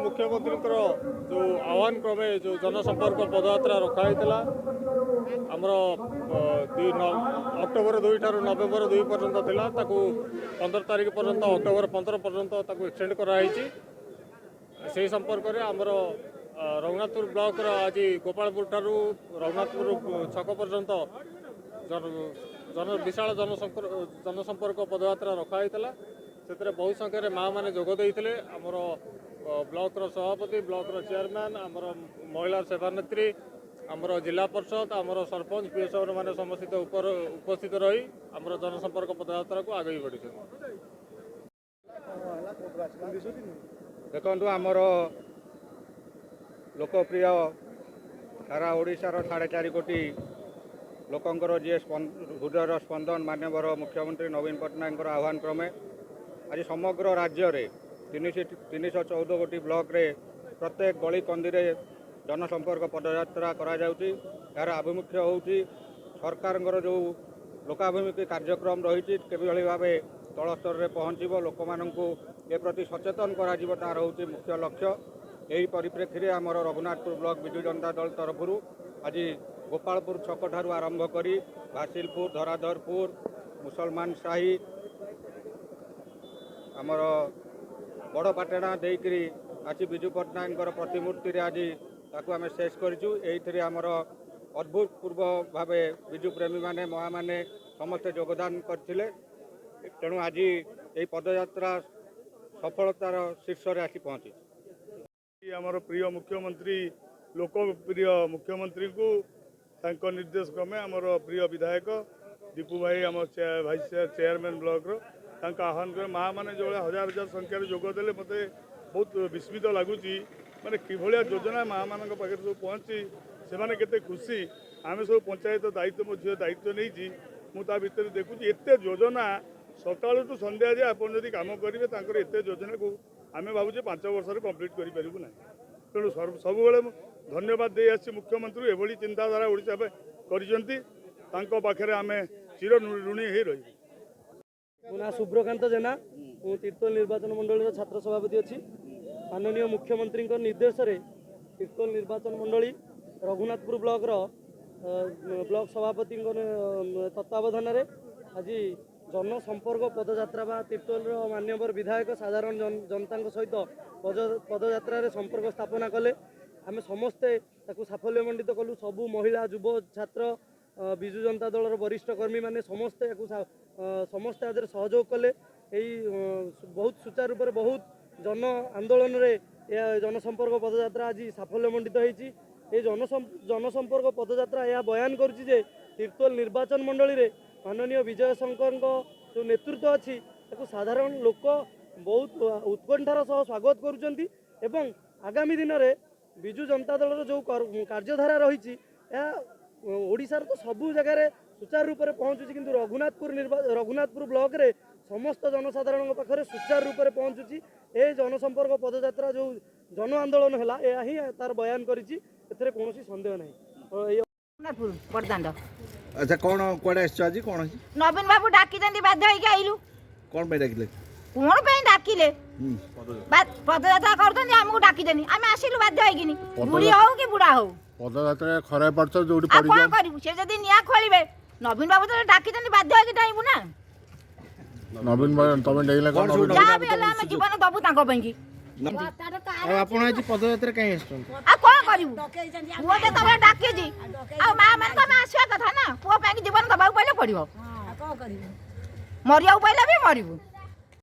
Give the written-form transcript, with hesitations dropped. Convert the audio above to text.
मुख्यमंत्री जो आह्वान क्रमे जो जनसंपर्क पदयात्रा रखाई आमर अक्टोबर 2 ठार नवेम्बर 2 पर्यंत थिला 15 तारीख पर्यंत अक्टोबर 15 पर्यंत एक्सटेंड कराई से संपर्क में आमर रघुनाथपुर ब्लॉक आज गोपालपुर ठार रघुनाथपुर छक पर्यंत विशाल जनसंपर्क पदयात्रा रखाई से बहु संख्यार माँ मैंने जोगदे आमर ब्लॉक सभापति ब्लॉक चेयरमैन आमर महिला सेवानेत्री आमर जिला परिषद आमर सरपंच पीएसओ मैंने समस्त उपस्थित रही आमर जनसंपर्क पदयात्रा को आगे बढ़ी। देखु आमर लोकप्रिय सारा ओडिशार 4.5 कोटी लोकंर जी हृदयर स्पंदन माननीय मुख्यमंत्री नवीन पट्टनायक आह्वान क्रमे आज समग्र राज्य रे 314 कोटी ब्लॉक रे प्रत्येक गली कंदी रे जनसंपर्क पदयात्रा करा जाउची। यार आभिमुख्य होउची सरकार जो लोकाभिमुखी कार्यक्रम रही केभली भाव तल स्तर में पहुँचब लोक मानू ए प्रति सचेतन करा तार होउची मुख्य लक्ष्य। यही परिप्रेक्षी में आमर रघुनाथपुर ब्लॉक विजु जनता दल तरफ आज गोपालपुर छक ठारू आरंभ करी भासिलपुर धराधरपुर मुसलमान साही आमर बड़पाटेणा देकरी आज विजु पट्टनायक प्रतिमूर्ति आज ताकू आम शेष करें आमर अद्भुतपूर्व भाव विजु प्रेमी माने माँ मैंने समस्ते योगदान करते तेणु आज ये पदयात्रा सफलतार शीर्ष में आसी पहुँची। आमर प्रिय मुख्यमंत्री लोकप्रिय मुख्यमंत्री को तांको निर्देश क्रमे आमर प्रिय विधायक दीपू भाई आम भाइस चेयरमैन ब्लॉक आह्वान कर माँ मैंने जो हजार हजार संख्यार जोगदे मत बहुत विस्मित लगुच माने कि योजना माँ मान पाखे सब पहुँची से केते खुशी आम सब पंचायत दायित्व मो झील दायित्व नहीं मुझे भितर देखुची एत योजना सकाल टू संध्या जाए आपड़ जब कम करेंगे एत योजना को आम भावुचे 5 वर्ष कम्प्लीट करूँ ना तेणु सब धन्यवाद दे आसी मुख्यमंत्री एभली चिंताधारा ओडिशा कर पाखे आम चिर ऋणी हो रही। मो ना शुभ्रकांत जेना तीर्तोल निर्वाचन मंडली छात्र सभापति अच्छी माननीय मुख्यमंत्री निर्देश में तीर्तोल निर्वाचन मंडली रघुनाथपुर ब्लॉक ब्लॉक सभापति तत्वावधान आज जनसंपर्क पदयात्रा बा तीर्तोल मान्यवर विधायक साधारण जनता सहित पदयात्रा संपर्क स्थापना कले आम समस्ते साफल्य मंडित कलु सबू महिला युव छात्र विजु जनता दल वरिष्ठ कर्मी माने समस्ते समस्ते आज सहयोग कले बहुत सुचारू रूप से बहुत जन आंदोलन रे जनसंपर्क पदयात्रा आज साफल्य मंडित होती। जनसंपर्क पदयात्रा यह बयान करुच्ची जे तीर्तोल निर्वाचन मंडली रे माननीय विजय शंकर जो नेतृत्व अच्छी साधारण लोक बहुत उत्कंठार सह स्वागत करुँच एवं आगामी दिन में विजु जनता दल जो कार्यधारा रही ओडिशार तो सबू जगह सुचारू रूप से पहुँचुची किंतु रघुनाथपुर ब्लॉक रे समस्त जनसाधारण पाखे सुचारू रूप से पहुँचुची ए जनसंपर्क पदयात्रा जो जन आंदोलन है यह ही तार बयान करी कौन सन्देह ना। अच्छा कौन कौन आज कौन नवीन बाबू डाकी बाध्य होइके आइलु कौन पे डाकिले कौन पे डाकिले पदयात्रा करदन हमको डाकी देनी आमे आसिलु बाध्य होइकिनी बुढ़ी हो कि बुढ़ा हो पदयात्रा खरे पड़छ जोडी पड़ी जा कोन करिवु से जदी निया खोलिबे नवीन बाबू तो डाकी देनी बाध्य होइके डाइबु ना नवीन बाबू तमे डेइला कोन जा भी हला हम जीवन दबु तांको पई आपण आज पदयात्रा कहीं आ कौन करिवु वो के तबे डाके जी आ मां मन को आसिया कथा ना पुओ पई जीवन दबाउ पहिले पड़िबो हां कौन करिवु मरिया पहिले भी मरिबु।